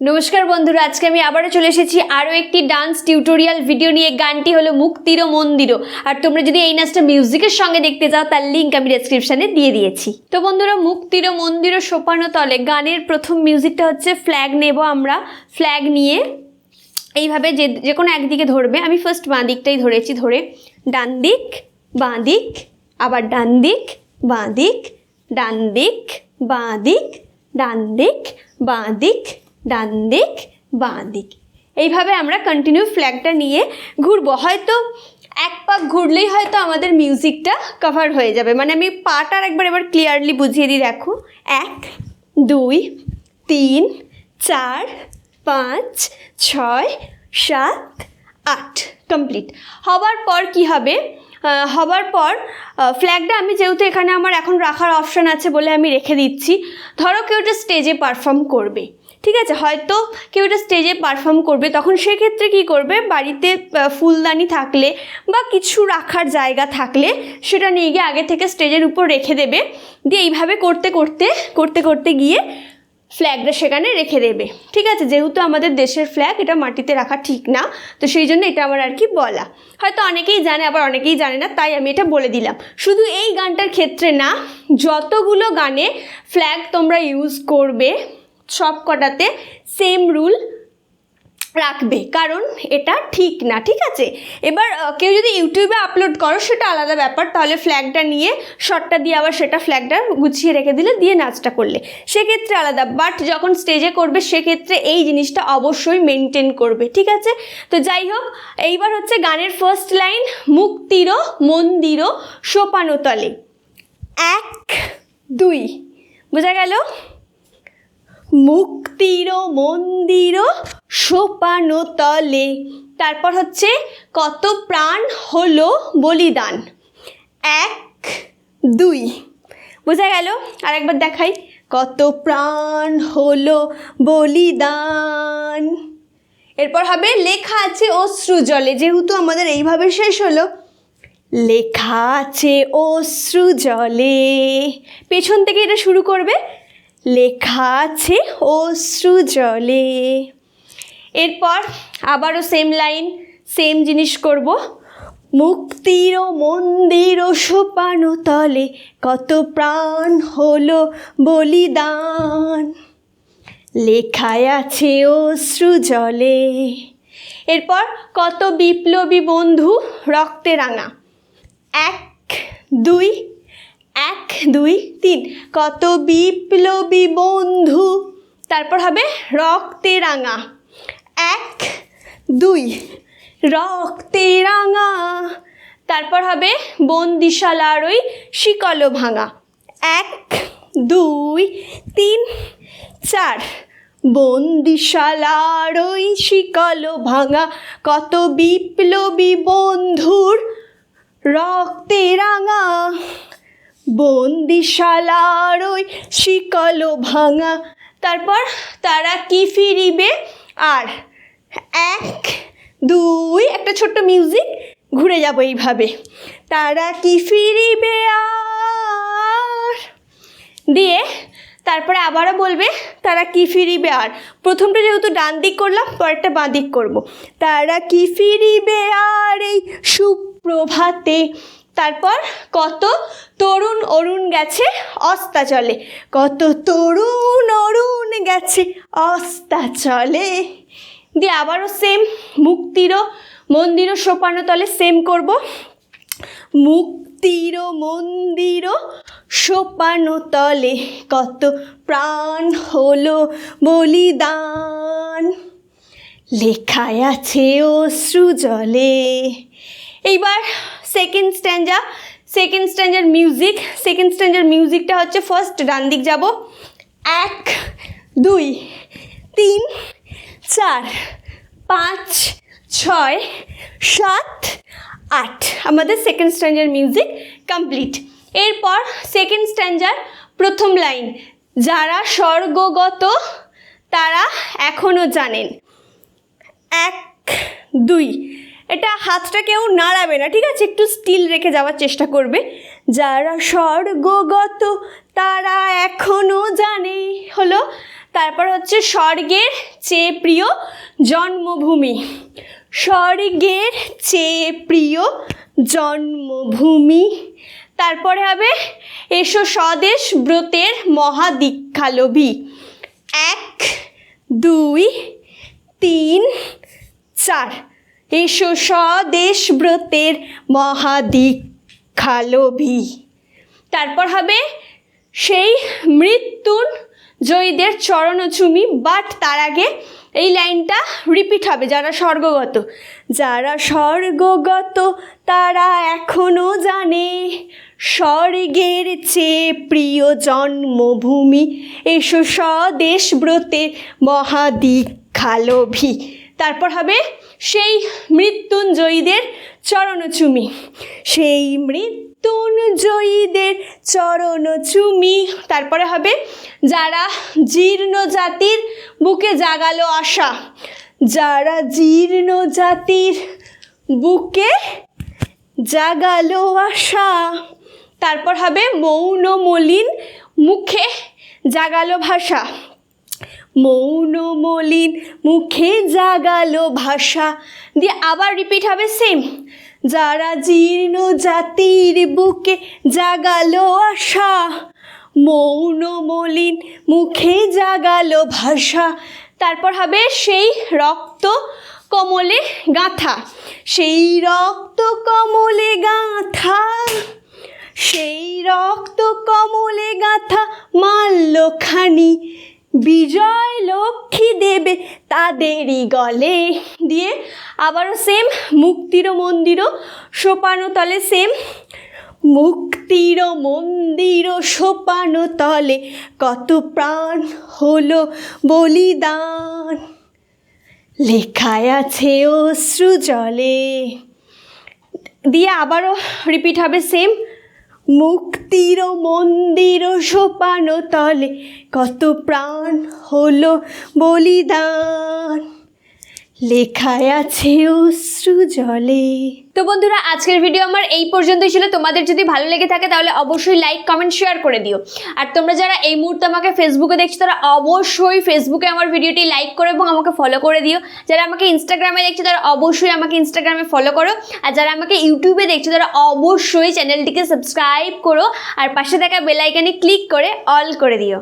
नमस्कार बंधुरा आज के আমি আবারো চলে এসেছি আরো একটি ডান্স টিউটোরিয়াল ভিডিও নিয়ে। গানটি হলো মুক্তিরো মন্দিরো। আর তোমরা যদি এই নাচটা মিউজিকের সঙ্গে দেখতে যাও তার লিংক আমি ডেসক্রিপশনে দিয়ে দিয়েছি। তো বন্ধুরা, মুক্তিরো মন্দিরো সোপানো তলে গানের প্রথম মিউজিকটা হচ্ছে ফ্ল্যাগ নেব। আমরা ফ্ল্যাগ নিয়ে এইভাবে যে কোনো একদিকে ধরবে। আমি ফার্স্ট বাঁ দিকটাই ধরেছি, ধরে ডান দিক বাঁ দিক, আবার ডান দিক বাঁ দিক, ডান দিক বাঁ দিক, ডান দিক বাঁ দিক, ডান দিক বাঁ দিক, এইভাবে আমরা কন্টিনিউ ফ্ল্যাগটা নিয়ে ঘুরবো। হয়তো এক পাক ঘুরলেই হয়তো আমাদের মিউজিকটা কভার হয়ে যাবে। মানে আমি পাটা এবার ক্লিয়ারলি বুঝিয়ে দিই। দেখো, 1 2 3 4 5 6 7 8 কমপ্লিট হবার পর কি হবে, হবার পর ফ্ল্যাগটা আমি যেহেতু এখানে আমার এখন রাখার অপশান আছে বলে আমি রেখে দিচ্ছি। ধরো কেউ একটা স্টেজে পারফর্ম করবে, ঠিক আছে, হয়তো কেউ একটা স্টেজে পারফর্ম করবে, তখন সেক্ষেত্রে কী করবে, বাড়িতে ফুলদানি থাকলে বা কিছু রাখার জায়গা থাকলে সেটা নিয়ে গিয়ে আগে থেকে স্টেজের উপর রেখে দেবে। দিয়ে এইভাবে করতে করতে করতে করতে গিয়ে ফ্ল্যাগটা সেখানে রেখে দেবে। ঠিক আছে, যেহেতু আমাদের দেশের ফ্ল্যাগ, এটা মাটিতে রাখা ঠিক না, তো সেই জন্য এটা আমার আর কি বলা। হয়তো অনেকেই জানে, আবার অনেকেই জানে না, তাই আমি এটা বলে দিলাম। শুধু এই গানটার ক্ষেত্রে না, যতগুলো গানে ফ্ল্যাগ তোমরা ইউজ করবে সব কটাতে সেম রুল রাখবে, কারণ এটা ঠিক না। ঠিক আছে, এবার কেউ যদি ইউটিউবে আপলোড করো সেটা আলাদা ব্যাপার, তাহলে ফ্ল্যাগটা নিয়ে শর্টটা দিয়ে আবার সেটা ফ্ল্যাগটা গুছিয়ে রেখে দিলে, দিয়ে নাচটা করলে সেক্ষেত্রে আলাদা। বাট যখন স্টেজে করবে সেক্ষেত্রে এই জিনিসটা অবশ্যই মেনটেন করবে। ঠিক আছে, তো যাই হোক, এইবার হচ্ছে গানের ফার্স্ট লাইন, মুক্তিরো মন্দিরো সোপানো তলে। 1 2 বোঝা গেল? মুক্তিরো মন্দিরো সোপানো তলে। তারপর হচ্ছে কত প্রাণ হলো বলিদান। 1 2 বোঝা গেল? আর একবার দেখাই, কত প্রাণ হলো বলিদান। এরপর হবে লেখা আছে অশ্রু জলে। যেহেতু আমাদের এইভাবে শেষ হলো, লেখা আছে অশ্রু জলে, পেছন থেকে এটা শুরু করবে, লেখা আছে অশ্রু জলে। এরপর আবারও সেম লাইন, সেম জিনিস করব, মুক্তিরো মন্দিরো সোপানো তলে, কত প্রাণ হলো বলিদান, লেখায় আছে অশ্রু জলে। এরপর কত বিপ্লবী বন্ধু রক্তে রাঙা। 1 2 1 2 3 কত বিপ্লবী বন্ধু। তারপর হবে রক্তে রাঙা। 1 2 রক্তে রাঙা। তারপর হবে বন্দিশালার ওই শিকল ভাঙা। 1 2 3 4 বন্দিশালার ওই শিকল ভাঙা, কত বিপ্লবী বন্ধুর রক্তে রাঙা, বন্দিশালার ওই শিকল ভাঙা। তারপর তারা কি ফিরিবে আর। 1 2 একটা ছোট্ট মিউজিক, ঘুরে যাব এইভাবে, তারা কি ফিরিবে আর, দিয়ে তারপরে আবারও বলবে তারা কি ফিরিবে আর। প্রথমটা যেহেতু ডান দিক করলাম, পরেরটা বাঁ দিক করব। তারা কি ফিরিবে আর এই সুপ্রভাতে। তারপর কত তরুণ অরুণ গেছে অস্তাচলে, কত তরুণ অরুণ গেছে অস্তাচলে। দিয়ে আবারও সেম, মুক্তিরো মন্দিরো সোপানো তলে সেম করব, মুক্তিরো মন্দিরো সোপানো তলে, কত প্রাণ হলো বলিদান, লেখায় আছে অশ্রু জলে। এইবার সেকেন্ড স্ট্যাঞ্জার মিউজিক। সেকেন্ড স্ট্যাঞ্জার মিউজিকটা হচ্ছে ফার্স্ট ডান দিক যাব, 1 2 3 4 5 6 7 8 আমাদের সেকেন্ড স্ট্যাঞ্জার মিউজিক কমপ্লিট। এরপর সেকেন্ড স্ট্যাঞ্জার প্রথম লাইন, যারা স্বর্গগত তারা এখনও জানেন। 1 2 এটা হাতটা কেউ নাড়াবে না, ঠিক আছে, একটু স্টিল রেখে যাওয়ার চেষ্টা করবে। যারা স্বর্গগত তারা এখনো জানে হলো। তারপর হচ্ছে স্বর্গের চেয়ে প্রিয় জন্মভূমি, স্বর্গের চেয়ে প্রিয় জন্মভূমি। তারপরে হবে এসো স্বদেশ ব্রতের মহাদীক্ষালোভী। 1 2 3 4 এসো স্বদেশ ব্রতের মহাদীক্ষালোভী। তারপর হবে সেই মৃত্যুঞ্জয়ীদের চরণচুমি, বাট তার আগে এই লাইনটা রিপিট হবে, যারা স্বর্গগত। যারা স্বর্গগত তারা এখনো জানে স্বর্গের চেয়ে প্রিয় জন্মভূমি, এসো স্বদেশ ব্রতে মহাদীক্ষালোভী। তারপর হবে সেই মৃত্যুঞ্জয়ীদের চরণচুমি, সেই মৃত্যুঞ্জয়ীদের চরণচুমি। তারপরে হবে যারা জীর্ণ জাতির বুকে জাগালো আশা, যারা জীর্ণ জাতির বুকে জাগালো আশা। তারপর হবে মৌন মলিন মুখে জাগালো ভাষা, মৌন মলিন মুখে জাগালো ভাষা দিয়ে আবার রিপিট হবে সেম, যারা জীর্ণ জাতির বুকে জাগালো আশা, মৌন মলিন মুখে জাগালো ভাষা। তারপর হবে সেই রক্ত কমলে গাঁথা, সেই রক্ত কমলে গাঁথা, সেই রক্ত কমলে গাঁথা মাল্যখানি বিজয় লক্ষ্মী দেবে তাদেরই গলে দিয়ে আবারও সেম মুক্তির মন্দির সোপানো তলে, সেম মুক্তির মন্দির সোপানো তলে কত প্রাণ হলো বলিদান, লেখায় আছে অশ্রু জলে দিয়ে আবারও রিপিট হবে সেম মুক্তির মন্দির সোপানো তলে কত প্রাণ হলো বলিদান, লেখায় আছে অশ্রু জলে। তো বন্ধুরা, আজকের ভিডিও আমার এই পর্যন্তই ছিল। তোমাদের যদি ভালো লেগে থাকে তাহলে অবশ্যই লাইক কমেন্ট শেয়ার করে দিও। আর তোমরা যারা এই মুহূর্তে আমাকে ফেসবুকে দেখছো তারা অবশ্যই ফেসবুকে আমার ভিডিওটি লাইক করো এবং আমাকে ফলো করে দিও। যারা আমাকে ইনস্টাগ্রামে দেখছো তারা অবশ্যই আমাকে ইনস্টাগ্রামে ফলো করো। আর যারা আমাকে ইউটিউবে দেখছো তারা অবশ্যই চ্যানেলটিকে সাবস্ক্রাইব করো আর পাশে থাকা বেল আইকনে ক্লিক করে অল করে দিও।